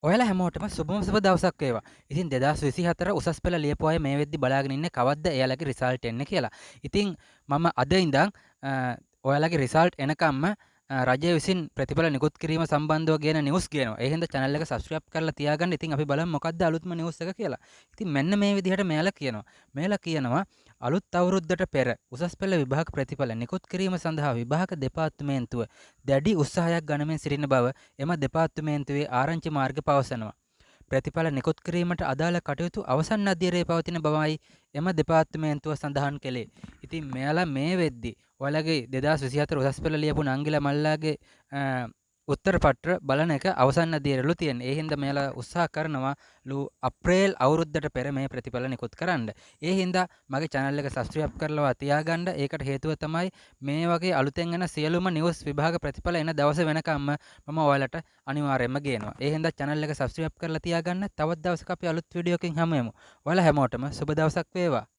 ඔයාලා හැමෝටම සුබම සුබ දවසක් වේවා. ඉතින් 2024 උසස් පෙළ ලියපු අය මේ වෙද්දි බලාගෙන ඉන්නේ කවද්ද එයාලගේ රිසල්ට් එන්නේ කියලා. ඉතින් මම අද ඉඳන් ඔයාලගේ රිසල්ට් එනකම්ම රජය විසින් ප්‍රතිඵල නිකුත් කිරීම සම්බන්ධව ගෙන නිවුස් ගේනවා. ඒ හින්දා channel එක subscribe කරලා තියාගන්න. ඉතින් අපි බලමු මොකද්ද අලුත්ම නිවුස් එක කියලා. ඉතින් මෙන්න මේ විදිහට මෙයාලා කියනවා. මෙයාලා කියනවා අලුත් අවුරුද්දට පෙර උසස් පෙළ විභාග ප්‍රතිඵල නිකුත් කිරීම සඳහා විභාග දෙපාර්තමේන්තුව දැඩි උත්සාහයක් ගනිමින් සිටින බව එම දෙපාර්තමේන්තුවේ ආරංචි මාර්ග පවසනවා. ප්‍රතිඵල නිකුත් කිරීමට අදාළ කටයුතු අවසන් අධ්‍යයනයේ පවතින බවයි එම දෙපාර්තමේන්තුව සඳහන් කළේ. ඉතින් මෙයාලා මේ වෙද්දි ඔයාලගේ 2024 උසස් පෙළ ලියපු නංගිලා මල්ලාගේ උත්තර පත්‍ර බලන එක අවසන් අධ්‍යයනවලු තියෙන. ඒ හින්දා මෙයාලා උත්සාහ කරනවා අප්‍රේල් අවුරුද්දට පෙර මේ ප්‍රතිඵල නිකුත් කරන්න. ඒ හින්දා මගේ channel එක subscribe කරලා තියාගන්න. ඒකට හේතුව තමයි මේ වගේ අලුතෙන් එන සියලුම නිවුස් විභාග ප්‍රතිඵල එන දවස වෙනකම්ම මම ඔයාලට අනිවාර්යයෙන්ම ගේනවා. ඒ හින්දා channel එක subscribe කරලා තියාගන්න. තවත් දවසක අපි අලුත් වීඩියෝ එකකින් හමු වෙමු. ඔයාලා හැමෝටම සුබ දවසක් වේවා.